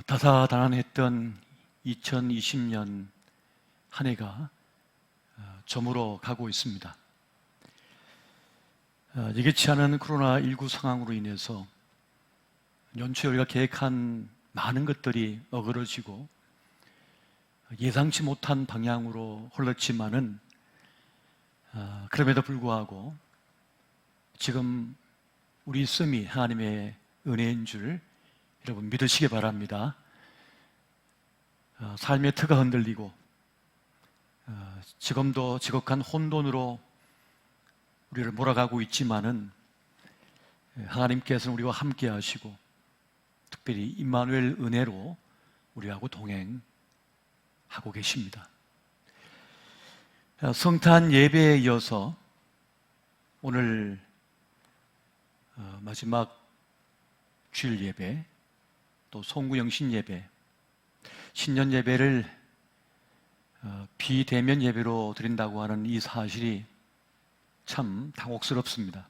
다사다난했던 2020년 한 해가 저물어 가고 있습니다. 예기치 않은 코로나19 상황으로 인해서 연초에 우리가 계획한 많은 것들이 어그러지고 예상치 못한 방향으로 흘렀지만은 그럼에도 불구하고 지금 우리 있음이 하나님의 은혜인 줄 여러분 믿으시기 바랍니다. 삶의 터가 흔들리고 지금도 지극한 혼돈으로 우리를 몰아가고 있지만은 하나님께서는 우리와 함께 하시고 특별히 임마누엘 은혜로 우리하고 동행하고 계십니다. 성탄 예배에 이어서 오늘 마지막 주일 예배, 또 송구영신 예배, 신년 예배를 비대면 예배로 드린다고 하는 이 사실이 참 당혹스럽습니다.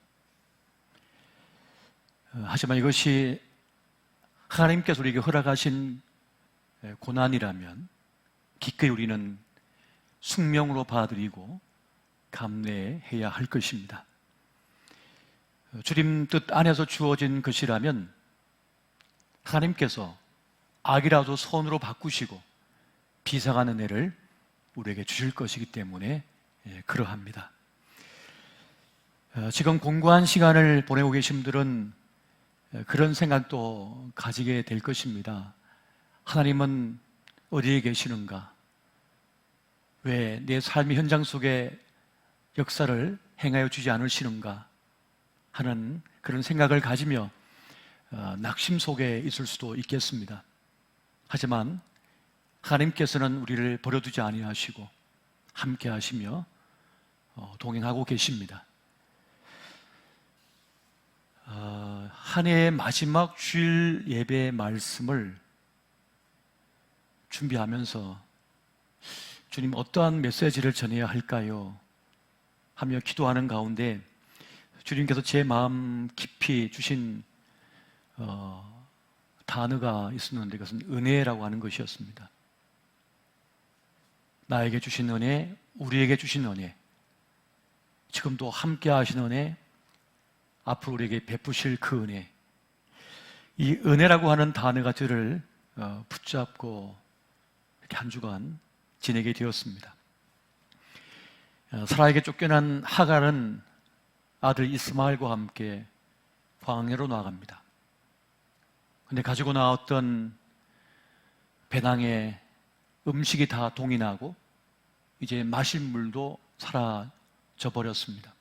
하지만 이것이 하나님께서 우리에게 허락하신 고난이라면 기꺼이 우리는 숙명으로 받아들이고 감내해야 할 것입니다. 주님 뜻 안에서 주어진 것이라면 하나님께서 악이라도 선으로 바꾸시고 비상한 은혜를 우리에게 주실 것이기 때문에 그러합니다. 지금 공고한 시간을 보내고 계신 분들은 그런 생각도 가지게 될 것입니다. 하나님은 어디에 계시는가? 왜 내 삶의 현장 속에 역사를 행하여 주지 않으시는가? 하는 그런 생각을 가지며 낙심 속에 있을 수도 있겠습니다. 하지만 하나님께서는 우리를 버려두지 아니하시고 함께 하시며 동행하고 계십니다. 한 해의 마지막 주일 예배 말씀을 준비하면서 주님 어떠한 메시지를 전해야 할까요? 하며 기도하는 가운데 주님께서 제 마음 깊이 주신 단어가 있었는데 그것은 은혜라고 하는 것이었습니다. 나에게 주신 은혜, 우리에게 주신 은혜, 지금도 함께 하신 은혜, 앞으로 우리에게 베푸실 그 은혜, 이 은혜라고 하는 단어가 저를 붙잡고 이렇게 한 주간 지내게 되었습니다. 사라에게 쫓겨난 하갈은 아들 이스마엘과 함께 광야로 나아갑니다. 근데 가지고 나왔던 배낭에 음식이 다 동이 나고 이제 마실 물도 사라져 버렸습니다.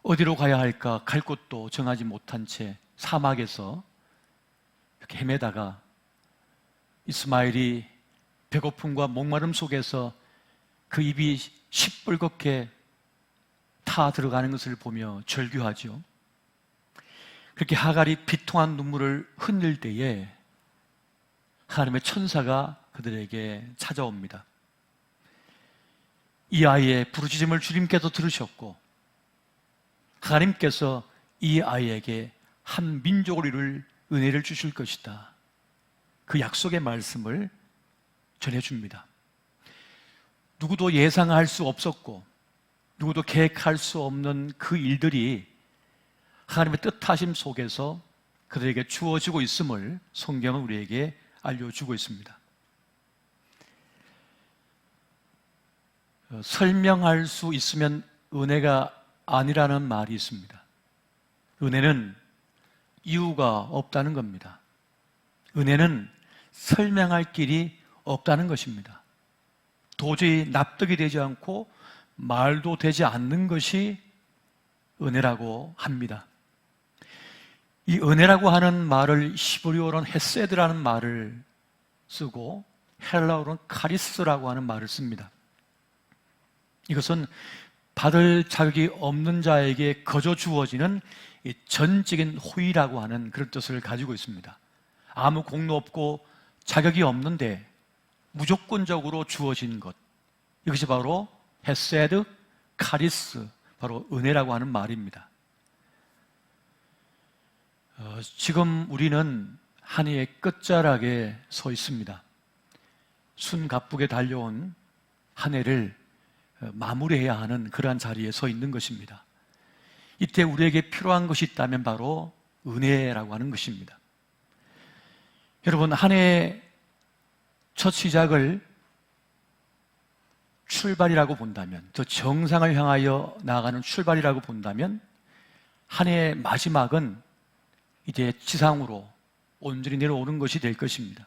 어디로 가야 할까 갈 곳도 정하지 못한 채 사막에서 이렇게 헤매다가 이스마엘이 배고픔과 목마름 속에서 그 입이 시뻘겋게 타 들어가는 것을 보며 절규하죠. 그렇게 하갈이 비통한 눈물을 흘릴 때에 하나님의 천사가 그들에게 찾아옵니다. 이 아이의 부르짖음을 주님께서 들으셨고 하나님께서 이 아이에게 한 민족을 이룰 은혜를 주실 것이다. 그 약속의 말씀을 전해줍니다. 누구도 예상할 수 없었고 누구도 계획할 수 없는 그 일들이 하나님의 뜻하심 속에서 그들에게 주어지고 있음을 성경은 우리에게 알려주고 있습니다. 설명할 수 있으면 은혜가 아니라는 말이 있습니다. 은혜는 이유가 없다는 겁니다. 은혜는 설명할 길이 없다는 것입니다. 도저히 납득이 되지 않고 말도 되지 않는 것이 은혜라고 합니다. 이 은혜라고 하는 말을 히브리어로는 헤세드라는 말을 쓰고 헬라어로는 카리스라고 하는 말을 씁니다. 이것은 받을 자격이 없는 자에게 거저 주어지는 전적인 호의라고 하는 그런 뜻을 가지고 있습니다. 아무 공로 없고 자격이 없는데 무조건적으로 주어진 것, 이것이 바로 헤세드, 카리스, 바로 은혜라고 하는 말입니다. 지금 우리는 한 해의 끝자락에 서 있습니다. 숨가쁘게 달려온 한 해를 마무리해야 하는 그러한 자리에 서 있는 것입니다. 이때 우리에게 필요한 것이 있다면 바로 은혜라고 하는 것입니다. 여러분, 한 해의 첫 시작을 출발이라고 본다면, 저 정상을 향하여 나아가는 출발이라고 본다면, 한 해의 마지막은 이제 지상으로 온전히 내려오는 것이 될 것입니다.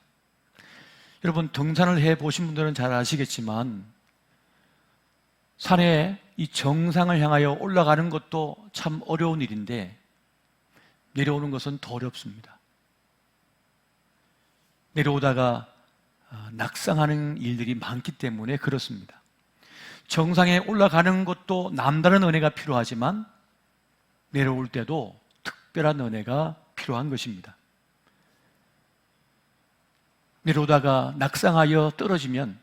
여러분, 등산을 해보신 분들은 잘 아시겠지만 산에 이 정상을 향하여 올라가는 것도 참 어려운 일인데 내려오는 것은 더 어렵습니다. 내려오다가 낙상하는 일들이 많기 때문에 그렇습니다. 정상에 올라가는 것도 남다른 은혜가 필요하지만 내려올 때도 특별한 은혜가 필요한 것입니다. 내려오다가 낙상하여 떨어지면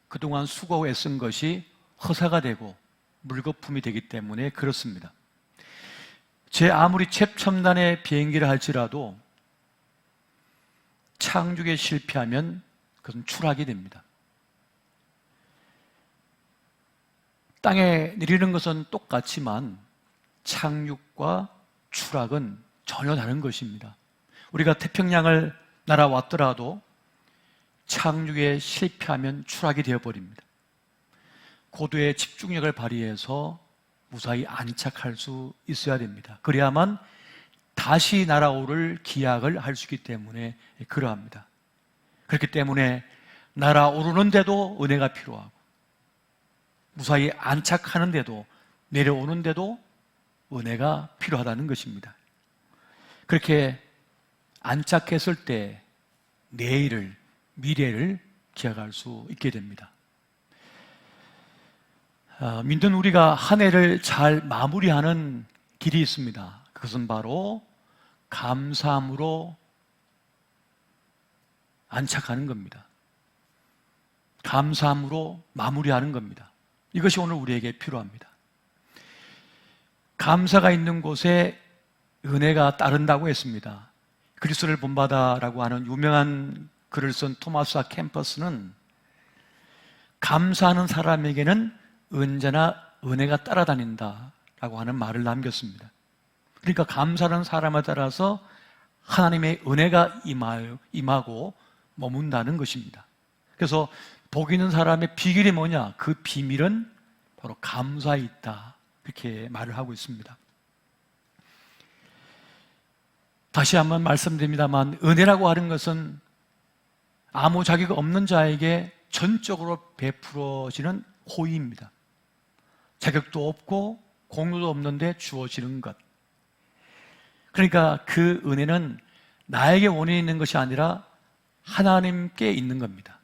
그동안 수고 애쓴 것이 허사가 되고 물거품이 되기 때문에 그렇습니다. 제 아무리 최첨단의 비행기를 할지라도 착륙에 실패하면 그것은 추락이 됩니다. 땅에 내리는 것은 똑같지만 착륙과 추락은 전혀 다른 것입니다. 우리가 태평양을 날아왔더라도 착륙에 실패하면 추락이 되어버립니다. 고도의 집중력을 발휘해서 무사히 안착할 수 있어야 됩니다. 그래야만 다시 날아오를 기약을 할 수 있기 때문에 그러합니다. 그렇기 때문에 날아오르는데도 은혜가 필요하고 무사히 안착하는데도 내려오는데도 은혜가 필요하다는 것입니다. 그렇게 안착했을 때 내일을, 미래를 기약할 수 있게 됩니다. 믿는 우리가 한 해를 잘 마무리하는 길이 있습니다. 그것은 바로 감사함으로 안착하는 겁니다. 감사함으로 마무리하는 겁니다. 이것이 오늘 우리에게 필요합니다. 감사가 있는 곳에 은혜가 따른다고 했습니다. 그리스도를 본받아라고 하는 유명한 글을 쓴 토마스 아 캠퍼스는 감사하는 사람에게는 언제나 은혜가 따라다닌다라고 하는 말을 남겼습니다. 그러니까 감사하는 사람에 따라서 하나님의 은혜가 임하고 머문다는 것입니다. 그래서 복 있는 사람의 비결이 뭐냐? 그 비밀은 바로 감사에 있다. 이렇게 말을 하고 있습니다. 다시 한번 말씀드립니다만 은혜라고 하는 것은 아무 자격 없는 자에게 전적으로 베풀어지는 호의입니다. 자격도 없고 공로도 없는데 주어지는 것. 그러니까 그 은혜는 나에게 원인이 있는 것이 아니라 하나님께 있는 겁니다.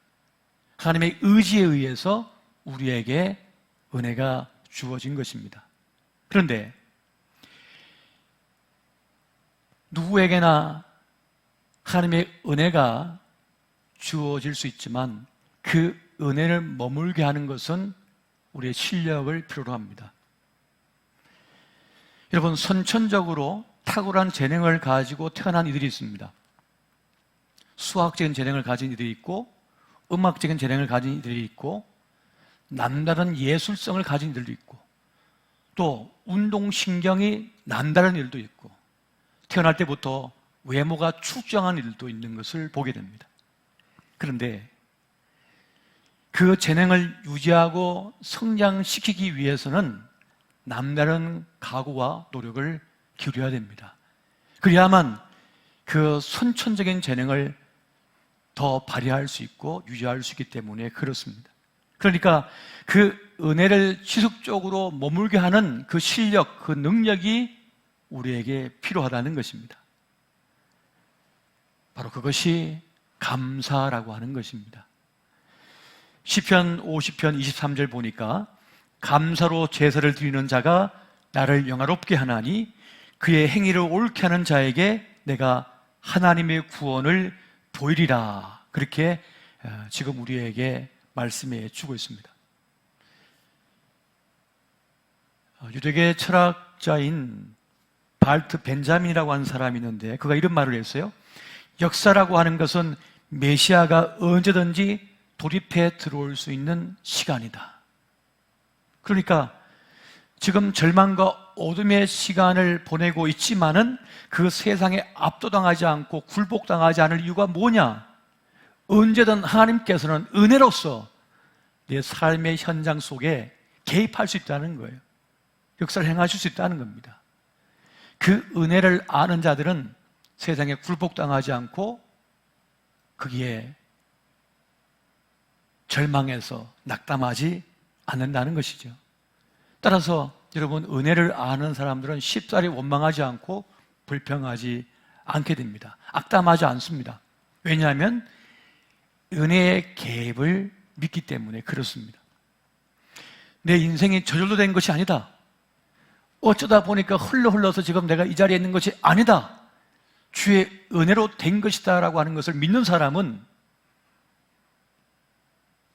하나님의 의지에 의해서 우리에게 은혜가 주어진 것입니다. 그런데 누구에게나 하나님의 은혜가 주어질 수 있지만 그 은혜를 머물게 하는 것은 우리의 실력을 필요로 합니다. 여러분, 선천적으로 탁월한 재능을 가지고 태어난 이들이 있습니다. 수학적인 재능을 가진 이들이 있고 음악적인 재능을 가진 이들이 있고 남다른 예술성을 가진 이들도 있고 또 운동신경이 남다른 일도 있고 태어날 때부터 외모가 출중한 일도 있는 것을 보게 됩니다. 그런데 그 재능을 유지하고 성장시키기 위해서는 남다른 각오와 노력을 기울여야 됩니다. 그래야만 그 선천적인 재능을 더 발휘할 수 있고 유지할 수 있기 때문에 그렇습니다. 그러니까 그 은혜를 지속적으로 머물게 하는 그 실력, 그 능력이 우리에게 필요하다는 것입니다. 바로 그것이 감사라고 하는 것입니다. 시편 50편 23절 보니까 감사로 제사를 드리는 자가 나를 영화롭게 하나니 그의 행위를 옳게 하는 자에게 내가 하나님의 구원을 보이리라. 그렇게 지금 우리에게 말씀해 주고 있습니다. 유대계 철학자인 발트 벤자민이라고 하는 사람이 있는데 그가 이런 말을 했어요. 역사라고 하는 것은 메시아가 언제든지 돌입해 들어올 수 있는 시간이다. 그러니까 지금 절망과 어둠의 시간을 보내고 있지만은 그 세상에 압도당하지 않고 굴복당하지 않을 이유가 뭐냐? 언제든 하나님께서는 은혜로서 내 삶의 현장 속에 개입할 수 있다는 거예요. 역사를 행하실 수 있다는 겁니다. 그 은혜를 아는 자들은 세상에 굴복당하지 않고 거기에 절망해서 낙담하지 않는다는 것이죠. 따라서 여러분, 은혜를 아는 사람들은 쉽사리 원망하지 않고 불평하지 않게 됩니다. 악담하지 않습니다. 왜냐하면 은혜의 개입을 믿기 때문에 그렇습니다. 내 인생이 저절로 된 것이 아니다. 어쩌다 보니까 흘러서 지금 내가 이 자리에 있는 것이 아니다. 주의 은혜로 된 것이다 라고 하는 것을 믿는 사람은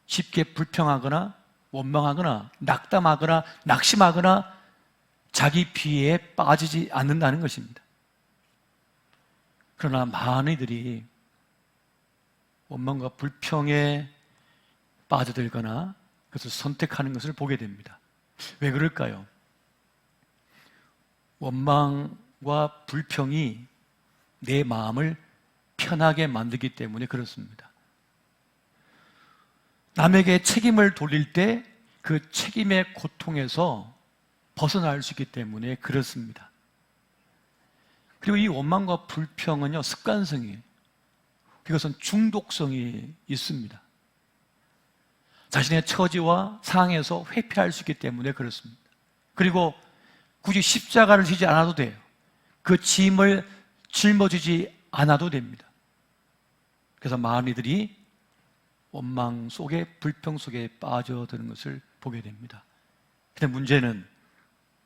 쉽게 불평하거나 원망하거나 낙담하거나 낙심하거나 자기 비애에 빠지지 않는다는 것입니다. 그러나 많은 이들이 원망과 불평에 빠져들거나 그것을 선택하는 것을 보게 됩니다. 왜 그럴까요? 원망과 불평이 내 마음을 편하게 만들기 때문에 그렇습니다. 남에게 책임을 돌릴 때 그 책임의 고통에서 벗어날 수 있기 때문에 그렇습니다. 그리고 이 원망과 불평은요, 습관성이에요. 이것은 중독성이 있습니다. 자신의 처지와 상황에서 회피할 수 있기 때문에 그렇습니다. 그리고 굳이 십자가를 지지 않아도 돼요. 그 짐을 짊어지지 않아도 됩니다. 그래서 많은 이들이 원망 속에, 불평 속에 빠져드는 것을 보게 됩니다. 근데 문제는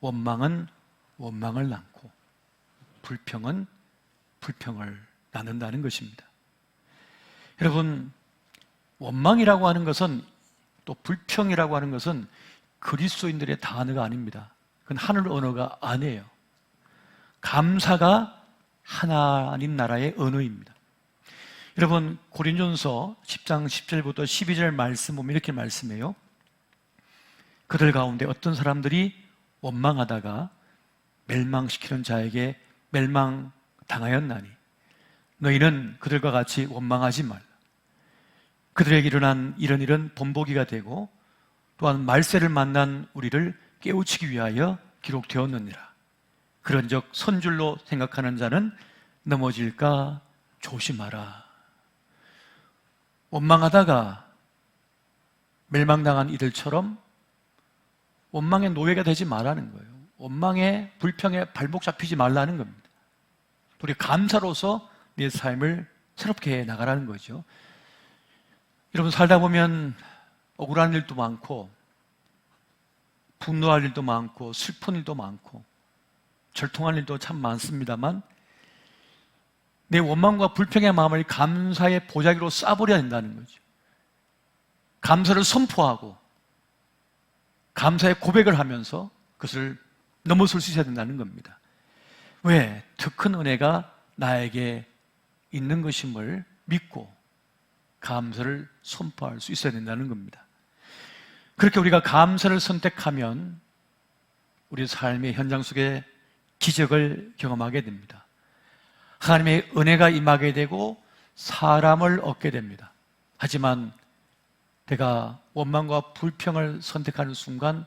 원망은 원망을 낳고 불평은 불평을 낳는다는 것입니다. 여러분, 원망이라고 하는 것은, 또 불평이라고 하는 것은 그리스도인들의 단어가 아닙니다. 그건 하늘 언어가 아니에요. 감사가 하나님 나라의 언어입니다. 여러분, 고린도전서 10장 10절부터 12절 말씀 보면 이렇게 말씀해요. 그들 가운데 어떤 사람들이 원망하다가 멸망시키는 자에게 멸망당하였나니 너희는 그들과 같이 원망하지 말라. 그들에게 일어난 이런 일은 본보기가 되고 또한 말세를 만난 우리를 깨우치기 위하여 기록되었느니라. 그런즉 선줄로 생각하는 자는 넘어질까 조심하라. 원망하다가 멸망당한 이들처럼 원망의 노예가 되지 말라는 거예요. 원망의 불평에 발목 잡히지 말라는 겁니다. 우리 감사로서 내 삶을 새롭게 해 나가라는 거죠. 여러분, 살다 보면 억울한 일도 많고 분노할 일도 많고 슬픈 일도 많고 절통할 일도 참 많습니다만 내 원망과 불평의 마음을 감사의 보자기로 쌓아버려야 된다는 거죠. 감사를 선포하고 감사의 고백을 하면서 그것을 넘어설 수 있어야 된다는 겁니다. 왜? 더 큰 은혜가 나에게 있는 것임을 믿고 감사를 선포할 수 있어야 된다는 겁니다. 그렇게 우리가 감사를 선택하면 우리 삶의 현장 속에 기적을 경험하게 됩니다. 하나님의 은혜가 임하게 되고 사람을 얻게 됩니다. 하지만 내가 원망과 불평을 선택하는 순간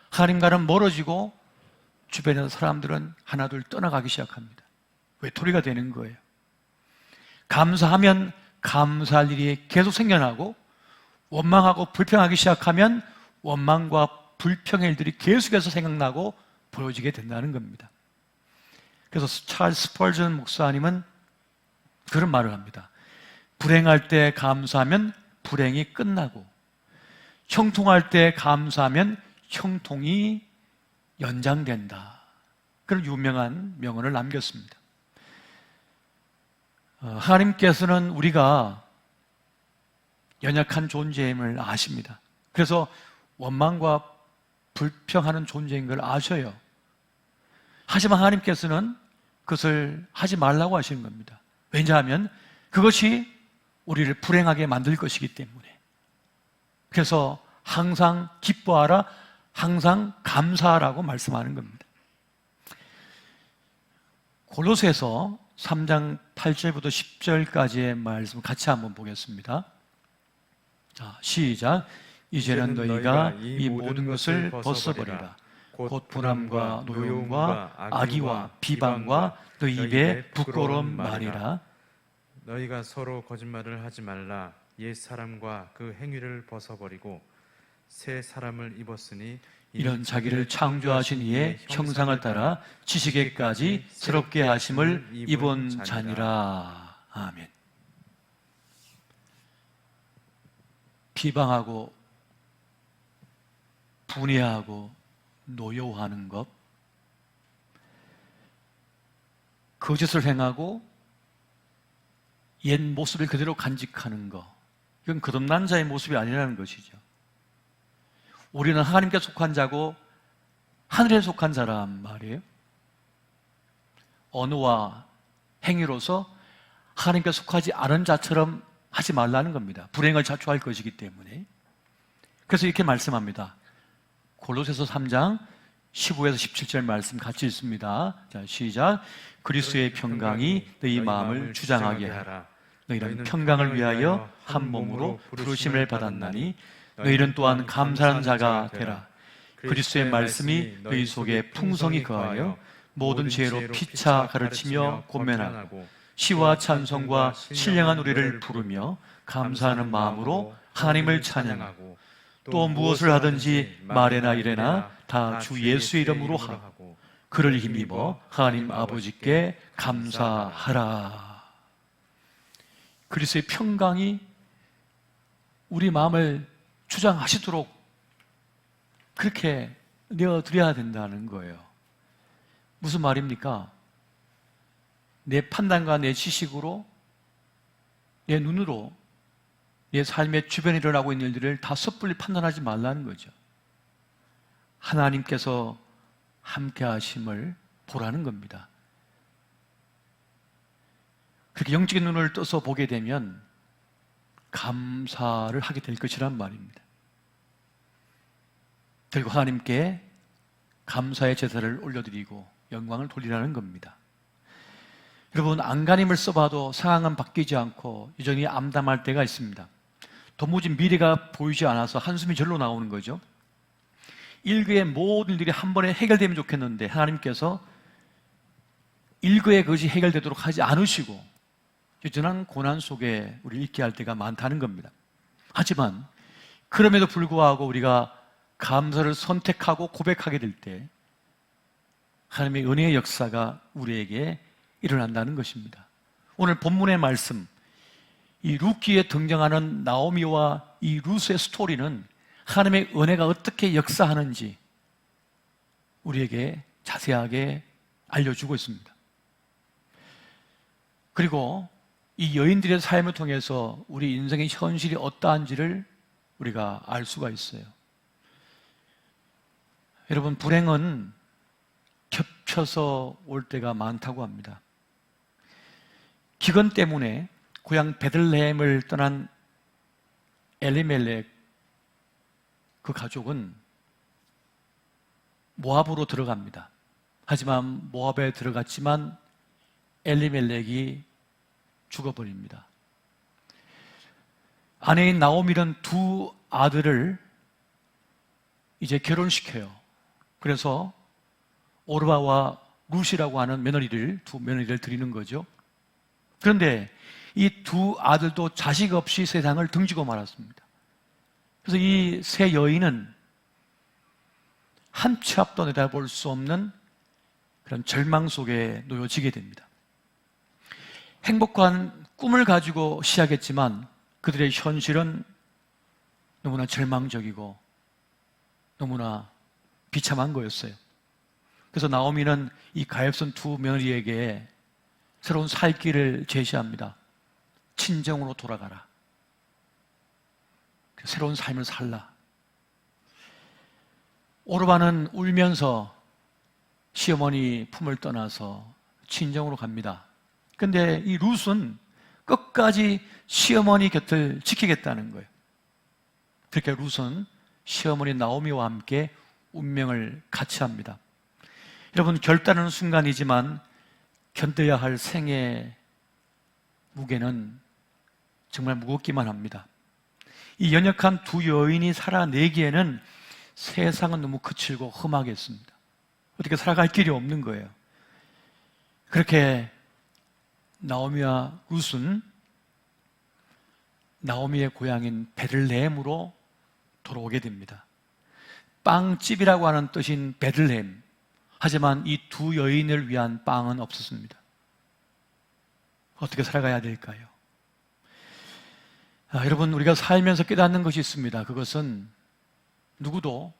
하나님과는 멀어지고 주변의 사람들은 하나둘 떠나가기 시작합니다. 외톨이가 되는 거예요. 감사하면 감사할 일이 계속 생겨나고 원망하고 불평하기 시작하면 원망과 불평의 일들이 계속해서 생각나고 보여지게 된다는 겁니다. 그래서 찰스 스펄전 목사님은 그런 말을 합니다. 불행할 때 감사하면 불행이 끝나고 형통할 때 감사하면 형통이 연장된다. 그런 유명한 명언을 남겼습니다. 하나님께서는 우리가 연약한 존재임을 아십니다. 그래서 원망과 불평하는 존재인 걸 아셔요. 하지만 하나님께서는 그것을 하지 말라고 하시는 겁니다. 왜냐하면 그것이 우리를 불행하게 만들 것이기 때문에. 그래서 항상 기뻐하라, 항상 감사하라고 말씀하는 겁니다. 골로새서 3장 8절부터 10절까지의 말씀 같이 한번 보겠습니다. 자, 시작. 이제는 너희가 이 모든 것을 벗어버리라. 곧 불암과 노용과 악의와 비방과 너희 입에 부끄러운 말이라. 너희가 서로 거짓말을 하지 말라. 옛 사람과 그 행위를 벗어버리고 새 사람을 입었으니 이런 자기를 창조하신 이의 형상을 따라 지식에까지 새롭게 하심을 입은 자니라. 아멘. 비방하고 분해하고 노여워하는 것, 거짓을 행하고 옛 모습을 그대로 간직하는 것, 이건 거듭난 자의 모습이 아니라는 것이죠. 우리는 하나님께 속한 자고 하늘에 속한 자란 말이에요. 언어와 행위로서 하나님께 속하지 않은 자처럼 하지 말라는 겁니다. 불행을 자초할 것이기 때문에. 그래서 이렇게 말씀합니다. 골로새서 3장 15에서 17절 말씀 같이 읽습니다. 자, 시작. 그리스도의 평강이 너희 마음을 주장하게 하라. 너희는 평강을 위하여 한 몸으로 부르심을 받았나니 너희는 또한 감사하는 자가 되라. 그리스도의 말씀이 너희 속에 풍성히 거하여 모든 지혜로 피차 가르치며 권면하고 시와 찬송과 신령한 노래를 부르며 감사하는 마음으로 하나님을 찬양하고 또 무엇을 하든지 말에나 이래나 다 주 예수의 이름으로 하고 그를 힘입어 하나님 아버지께 감사하라. 그리스도의 평강이 우리 마음을 주장하시도록 그렇게 내어드려야 된다는 거예요. 무슨 말입니까? 내 판단과 내 지식으로, 내 눈으로 내 삶의 주변에 일어나고 있는 일들을 다 섣불리 판단하지 말라는 거죠. 하나님께서 함께 하심을 보라는 겁니다. 그렇게 영적인 눈을 떠서 보게 되면 감사를 하게 될 것이란 말입니다. 그리고 하나님께 감사의 제사를 올려드리고 영광을 돌리라는 겁니다. 여러분, 안간힘을 써봐도 상황은 바뀌지 않고 여전히 암담할 때가 있습니다. 도무지 미래가 보이지 않아서 한숨이 절로 나오는 거죠. 일거의 모든 일이 한 번에 해결되면 좋겠는데 하나님께서 일거의 것이 해결되도록 하지 않으시고 여전한 고난 속에 우리를 있게 할 때가 많다는 겁니다. 하지만 그럼에도 불구하고 우리가 감사를 선택하고 고백하게 될 때 하나님의 은혜의 역사가 우리에게 일어난다는 것입니다. 오늘 본문의 말씀, 이 룻기에 등장하는 나오미와 이 룻의 스토리는 하나님의 은혜가 어떻게 역사하는지 우리에게 자세하게 알려주고 있습니다. 그리고 이 여인들의 삶을 통해서 우리 인생의 현실이 어떠한지를 우리가 알 수가 있어요. 여러분, 불행은 겹쳐서 올 때가 많다고 합니다. 기근 때문에 고향 베들레헴을 떠난 엘리멜렉 그 가족은 모압으로 들어갑니다. 하지만 모압에 들어갔지만 엘리멜렉이 죽어버립니다. 아내인 나오미는 두 아들을 이제 결혼시켜요. 그래서 오르바와 룻이라고 하는 두 며느리를 드리는 거죠. 그런데 이 두 아들도 자식 없이 세상을 등지고 말았습니다. 그래서 이 세 여인은 한 치 앞도 내다볼 수 없는 그런 절망 속에 놓여지게 됩니다. 행복한 꿈을 가지고 시작했지만 그들의 현실은 너무나 절망적이고 너무나 비참한 거였어요. 그래서 나오미는 이 가엾은 두 며느리에게 새로운 살 길을 제시합니다. 친정으로 돌아가라. 새로운 삶을 살라. 오르바는 울면서 시어머니 품을 떠나서 친정으로 갑니다. 근데 이 룻은 끝까지 시어머니 곁을 지키겠다는 거예요. 그렇게 룻은 시어머니 나오미와 함께 운명을 같이 합니다. 여러분, 결단하는 순간이지만 견뎌야 할 생의 무게는 정말 무겁기만 합니다. 이 연약한 두 여인이 살아내기에는 세상은 너무 거칠고 험하겠습니다. 어떻게 살아갈 길이 없는 거예요. 그렇게 나오미와 룻은 나오미의 고향인 베들레헴으로 돌아오게 됩니다. 빵집이라고 하는 뜻인 베들레헴. 하지만 이 두 여인을 위한 빵은 없었습니다. 어떻게 살아가야 될까요? 여러분, 우리가 살면서 깨닫는 것이 있습니다. 그것은 누구도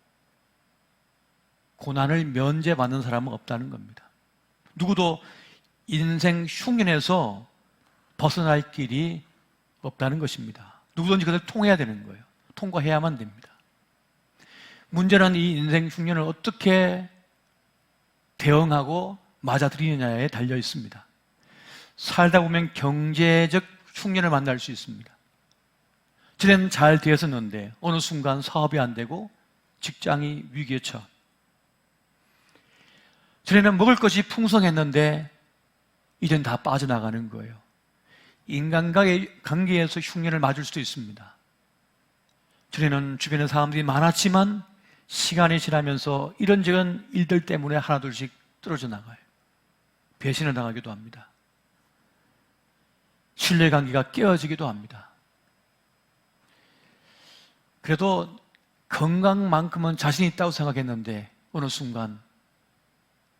고난을 면제받는 사람은 없다는 겁니다. 누구도 인생 흉년에서 벗어날 길이 없다는 것입니다. 누구든지 그걸 통해야 되는 거예요. 통과해야만 됩니다. 문제는 이 인생 흉년을 어떻게 대응하고 맞아들이느냐에 달려 있습니다. 살다 보면 경제적 흉년을 만날 수 있습니다. 전에는 잘 되었었는데 어느 순간 사업이 안 되고 직장이 위기에 처. 전에는 먹을 것이 풍성했는데 이젠 다 빠져나가는 거예요. 인간과의 관계에서 흉년을 맞을 수도 있습니다. 전에는 주변에 사람들이 많았지만 시간이 지나면서 이런저런 일들 때문에 하나둘씩 떨어져 나가요. 배신을 당하기도 합니다. 신뢰관계가 깨어지기도 합니다. 그래도 건강만큼은 자신 있다고 생각했는데 어느 순간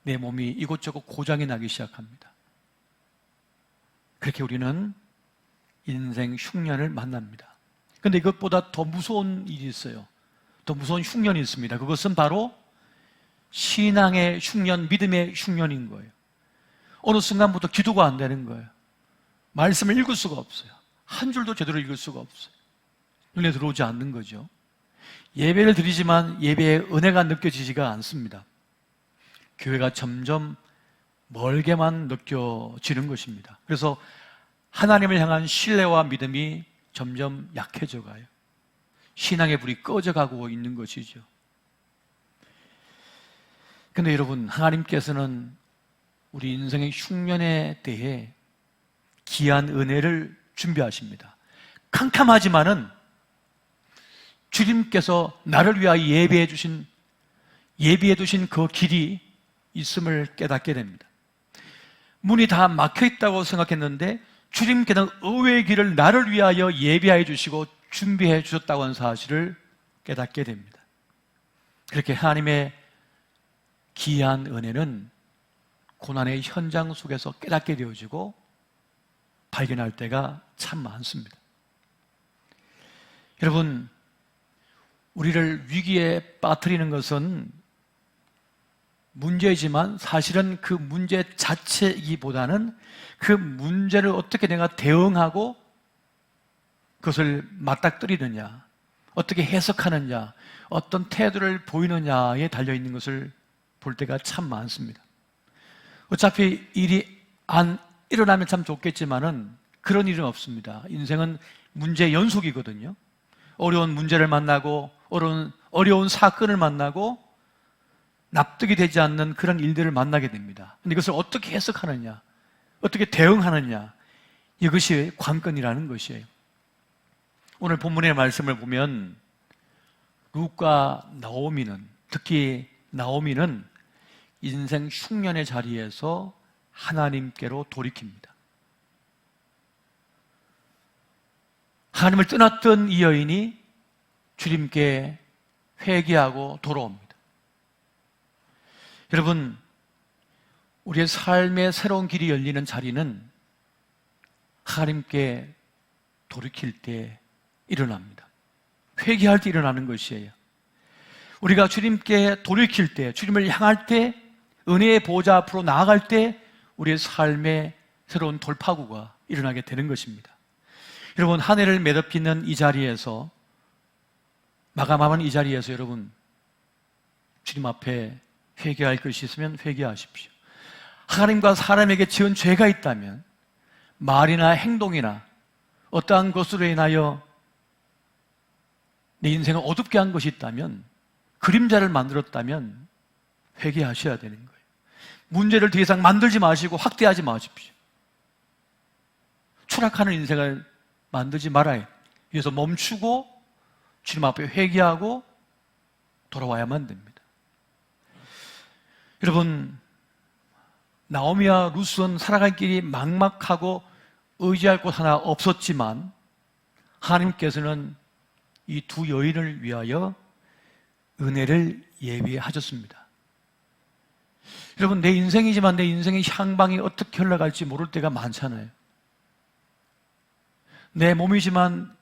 내 몸이 이곳저곳 고장이 나기 시작합니다. 그렇게 우리는 인생 흉년을 만납니다. 그런데 이것보다 더 무서운 일이 있어요. 더 무서운 흉년이 있습니다. 그것은 바로 신앙의 흉년, 믿음의 흉년인 거예요. 어느 순간부터 기도가 안 되는 거예요. 말씀을 읽을 수가 없어요. 한 줄도 제대로 읽을 수가 없어요. 눈에 들어오지 않는 거죠. 예배를 드리지만 예배의 은혜가 느껴지지가 않습니다. 교회가 점점 멀게만 느껴지는 것입니다. 그래서 하나님을 향한 신뢰와 믿음이 점점 약해져 가요. 신앙의 불이 꺼져가고 있는 것이죠. 그런데 여러분, 하나님께서는 우리 인생의 흉년에 대해 귀한 은혜를 준비하십니다. 캄캄하지만은 주님께서 나를 위하여 예비해 두신 그 길이 있음을 깨닫게 됩니다. 문이 다 막혀 있다고 생각했는데 주님께는 의외의 길을 나를 위하여 예비해 주시고 준비해 주셨다고 하는 사실을 깨닫게 됩니다. 그렇게 하나님의 귀한 은혜는 고난의 현장 속에서 깨닫게 되어지고 발견할 때가 참 많습니다. 여러분, 우리를 위기에 빠뜨리는 것은 문제이지만 사실은 그 문제 자체이기보다는 그 문제를 어떻게 내가 대응하고 그것을 맞닥뜨리느냐, 어떻게 해석하느냐, 어떤 태도를 보이느냐에 달려있는 것을 볼 때가 참 많습니다. 어차피 일이 안 일어나면 참 좋겠지만은 그런 일은 없습니다. 인생은 문제 연속이거든요. 어려운 문제를 만나고 어려운 사건을 만나고 납득이 되지 않는 그런 일들을 만나게 됩니다. 그런데 이것을 어떻게 해석하느냐, 어떻게 대응하느냐, 이것이 관건이라는 것이에요. 오늘 본문의 말씀을 보면 룻과 나오미는, 특히 나오미는 인생 흉년의 자리에서 하나님께로 돌이킵니다. 하나님을 떠났던 이 여인이 주님께 회개하고 돌아옵니다. 여러분, 우리의 삶의 새로운 길이 열리는 자리는 하나님께 돌이킬 때 일어납니다. 회개할 때 일어나는 것이에요. 우리가 주님께 돌이킬 때, 주님을 향할 때, 은혜의 보좌 앞으로 나아갈 때 우리의 삶에 새로운 돌파구가 일어나게 되는 것입니다. 여러분, 한 해를 매듭짓는 이 자리에서, 마감하는 이 자리에서 여러분, 주님 앞에 회개할 것이 있으면 회개하십시오. 하나님과 사람에게 지은 죄가 있다면 말이나 행동이나 어떠한 것으로 인하여 내 인생을 어둡게 한 것이 있다면, 그림자를 만들었다면 회개하셔야 되는 거예요. 문제를 더 이상 만들지 마시고 확대하지 마십시오. 추락하는 인생을 만들지 말아요. 그래서 멈추고 주님 앞에 회개하고 돌아와야만 됩니다. 여러분, 나오미와 룻은 살아갈 길이 막막하고 의지할 곳 하나 없었지만 하나님께서는 이 두 여인을 위하여 은혜를 예비하셨습니다. 여러분, 내 인생이지만 내 인생의 향방이 어떻게 흘러갈지 모를 때가 많잖아요. 내 몸이지만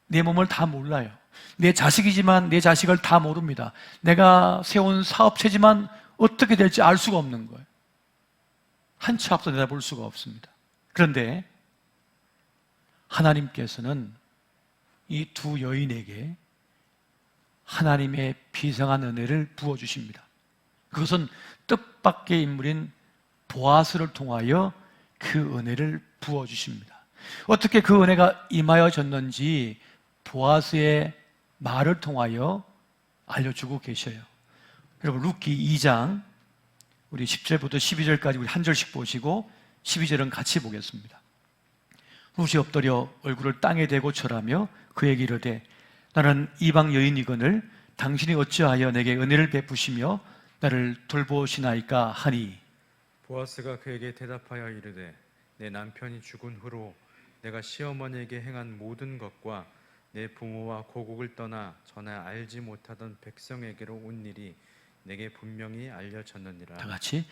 내 몸을 다 몰라요. 내 자식이지만 내 자식을 다 모릅니다. 내가 세운 사업체지만 어떻게 될지 알 수가 없는 거예요. 한 치 앞서 내다볼 수가 없습니다. 그런데 하나님께서는 이 두 여인에게 하나님의 비상한 은혜를 부어주십니다. 그것은 뜻밖의 인물인 보아스를 통하여 그 은혜를 부어주십니다. 어떻게 그 은혜가 임하여졌는지 보아스의 말을 통하여 알려주고 계셔요. 여러분, 룻기 2장 우리 10절부터 12절까지 우리 한 절씩 보시고 12절은 같이 보겠습니다. 룻이 엎드려 얼굴을 땅에 대고 절하며 그에게 이르되 나는 이방 여인이거늘 당신이 어찌하여 내게 은혜를 베푸시며 나를 돌보시나이까 하니, 보아스가 그에게 대답하여 이르되 내 남편이 죽은 후로 내가 시어머니에게 행한 모든 것과 내 부모와 고국을 떠나 전에 알지 못하던 백성에게로 온 일이 내게 분명히 알려졌느니라. 다 같이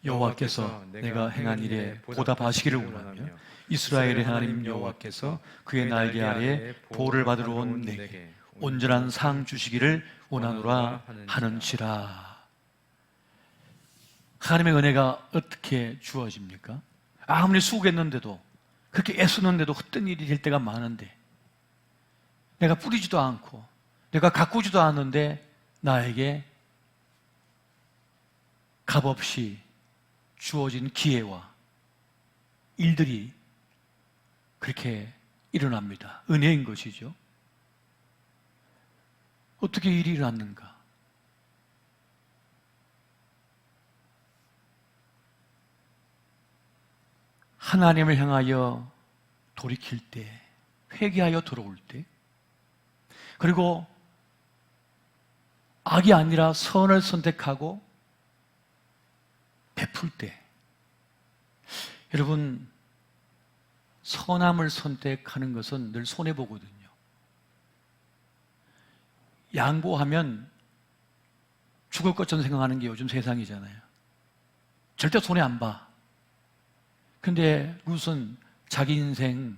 여호와께서 내가 행한 일에 보답하시기를 원하며 이스라엘의 하나님 여호와께서 그의 날개 아래 보호를 받으러 온 내게 온전한 상 주시기를 원하노라 하는지라. 하나님의 은혜가 어떻게 주어집니까? 아무리 수고했는데도, 그렇게 애쓰는데도 헛된 일이 될 때가 많은데, 내가 뿌리지도 않고 내가 가꾸지도 않는데 나에게 값없이 주어진 기회와 일들이 그렇게 일어납니다. 은혜인 것이죠. 어떻게 일이 일어났는가? 하나님을 향하여 돌이킬 때, 회개하여 돌아올 때, 그리고 악이 아니라 선을 선택하고 베풀 때, 여러분, 선함을 선택하는 것은 늘 손해보거든요. 양보하면 죽을 것처럼 생각하는 게 요즘 세상이잖아요. 절대 손해 안 봐. 근데 룻은 자기 인생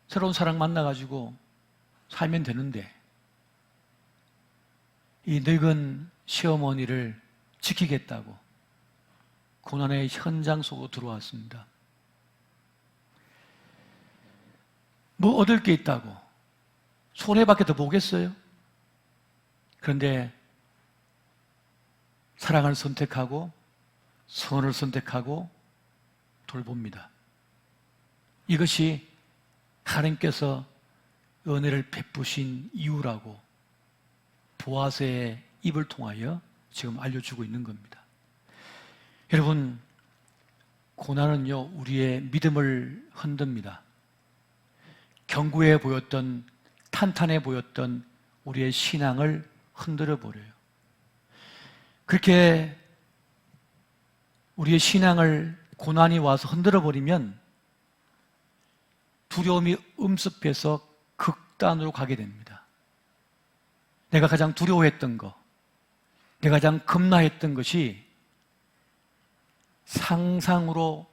새로운 사랑 만나가지고 살면 되는데 이 늙은 시어머니를 지키겠다고 고난의 현장 속으로 들어왔습니다. 뭐 얻을 게 있다고 손해밖에 더 보겠어요? 그런데 사랑을 선택하고 선을 선택하고 돌봅니다. 이것이 하나님께서 은혜를 베푸신 이유라고 보아스의 입을 통하여 지금 알려주고 있는 겁니다. 여러분, 고난은요, 우리의 믿음을 흔듭니다. 견고해 보였던, 탄탄해 보였던 우리의 신앙을 흔들어 버려요. 그렇게 우리의 신앙을 고난이 와서 흔들어 버리면 두려움이 음습해서 극단으로 가게 됩니다. 내가 가장 두려워했던 것, 내가 가장 겁나했던 것이 상상으로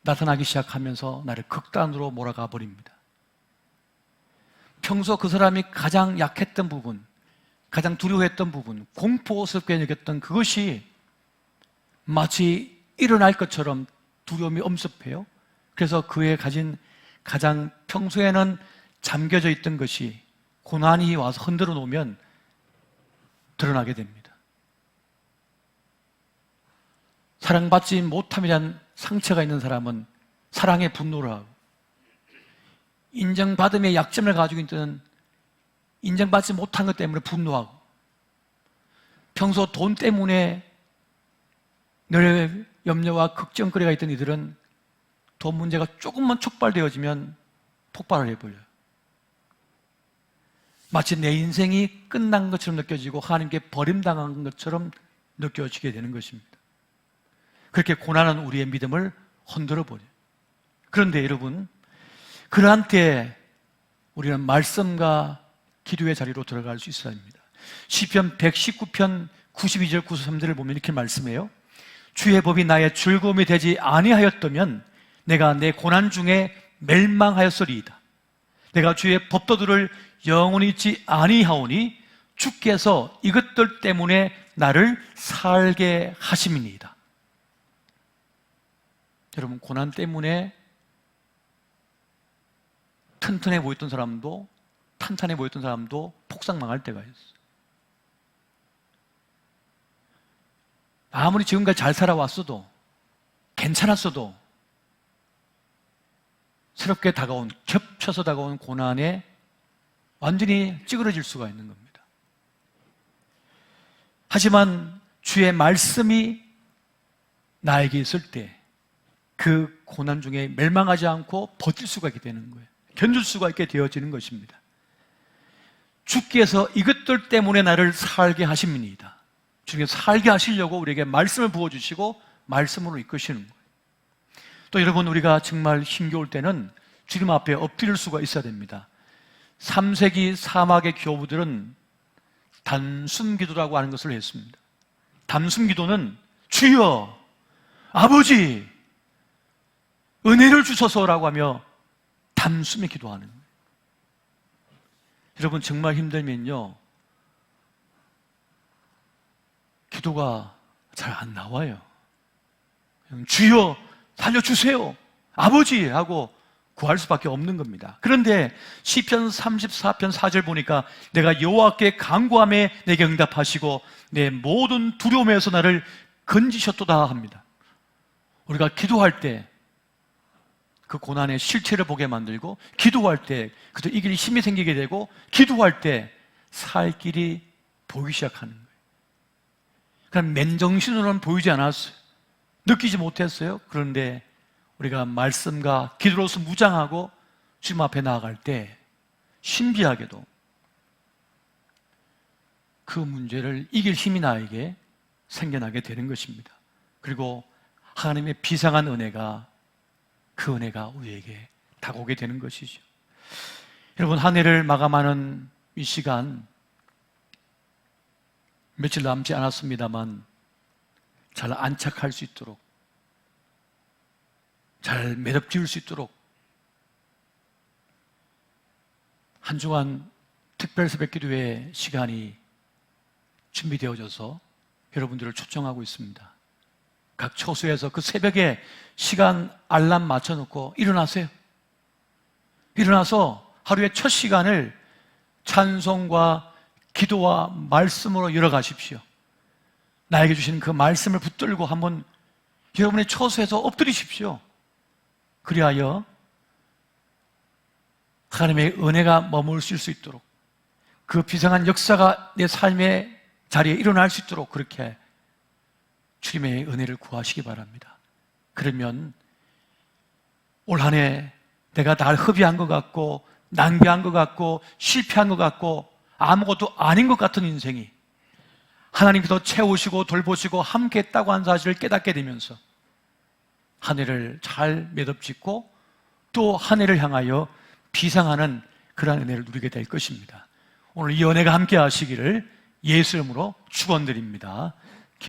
나타나기 시작하면서 나를 극단으로 몰아가 버립니다. 평소 그 사람이 가장 약했던 부분, 가장 두려워했던 부분, 공포스럽게 여겼던 그것이 마치 일어날 것처럼 두려움이 엄습해요. 그래서 그의 가진 가장 평소에는 잠겨져 있던 것이 고난이 와서 흔들어 놓으면 드러나게 됩니다. 사랑받지 못함이란 상처가 있는 사람은 사랑에 분노를 하고, 인정받음의 약점을 가지고 있는 인정받지 못한 것 때문에 분노하고, 평소 돈 때문에 늘 염려와 걱정거리가 있던 이들은 돈 문제가 조금만 촉발되어지면 폭발을 해버려요. 마치 내 인생이 끝난 것처럼 느껴지고 하나님께 버림당한 것처럼 느껴지게 되는 것입니다. 그렇게 고난은 우리의 믿음을 흔들어 버려요. 그런데 여러분, 그러한 때 우리는 말씀과 기도의 자리로 들어갈 수 있어야 합니다. 시편 119편 92절 93절을 보면 이렇게 말씀해요. 주의 법이 나의 즐거움이 되지 아니하였다면 내가 내 고난 중에 멸망하였으리이다. 내가 주의 법도들을 영원히 잊지 아니하오니 주께서 이것들 때문에 나를 살게 하심이니이다. 여러분, 고난 때문에 튼튼해 보였던 사람도, 탄탄해 보였던 사람도 폭삭망할 때가 있어요. 아무리 지금까지 잘 살아왔어도, 괜찮았어도 새롭게 다가온, 겹쳐서 다가온 고난에 완전히 찌그러질 수가 있는 겁니다. 하지만 주의 말씀이 나에게 있을 때 그 고난 중에 멸망하지 않고 버틸 수가 있게 되는 거예요. 견딜 수가 있게 되어지는 것입니다. 주께서 이것들 때문에 나를 살게 하심이니이다. 주님께서 살게 하시려고 우리에게 말씀을 부어주시고 말씀으로 이끄시는 거예요. 또 여러분, 우리가 정말 힘겨울 때는 주님 앞에 엎드릴 수가 있어야 됩니다. 3세기 사막의 교부들은 단숨 기도라고 하는 것을 했습니다. 단숨 기도는 주여, 아버지, 은혜를 주소서라고 하며 단숨에 기도하는 거예요. 여러분, 정말 힘들면요, 기도가 잘 안 나와요. 그냥 주여 살려주세요, 아버지 하고 구할 수밖에 없는 겁니다. 그런데 시편 34편 4절 보니까 내가 여호와께 간구하매 내게 응답하시고 내 모든 두려움에서 나를 건지셨도다 합니다. 우리가 기도할 때 그 고난의 실체를 보게 만들고, 기도할 때 그저 이길 힘이 생기게 되고, 기도할 때 살 길이 보이기 시작하는 거예요. 그럼 맨정신으로는 보이지 않았어요. 느끼지 못했어요. 그런데 우리가 말씀과 기도로서 무장하고 주님 앞에 나아갈 때 신비하게도 그 문제를 이길 힘이 나에게 생겨나게 되는 것입니다. 그리고 하나님의 비상한 은혜가, 그 은혜가 우리에게 다가오게 되는 것이죠. 여러분, 한 해를 마감하는 이 시간 며칠 남지 않았습니다만 잘 안착할 수 있도록, 잘 매듭 지을 수 있도록 한 주간 특별 새벽 기도의 시간이 준비되어져서 여러분들을 초청하고 있습니다. 각 처소에서 그 새벽에 시간 알람 맞춰놓고 일어나세요. 일어나서 하루의 첫 시간을 찬송과 기도와 말씀으로 열어가십시오. 나에게 주신 그 말씀을 붙들고 한번 여러분의 처소에서 엎드리십시오. 그리하여 하나님의 은혜가 머무실 수 있도록, 그 비상한 역사가 내 삶의 자리에 일어날 수 있도록 그렇게 주님의 은혜를 구하시기 바랍니다. 그러면 올 한 해 내가 날 허비한 것 같고, 낭비한 것 같고, 실패한 것 같고, 아무것도 아닌 것 같은 인생이 하나님께서 채우시고 돌보시고 함께 했다고 하는 사실을 깨닫게 되면서 한 해를 잘 매듭짓고 또 한 해를 향하여 비상하는 그러한 은혜를 누리게 될 것입니다. 오늘 이 은혜가 함께 하시기를 예수 이름으로 축원드립니다.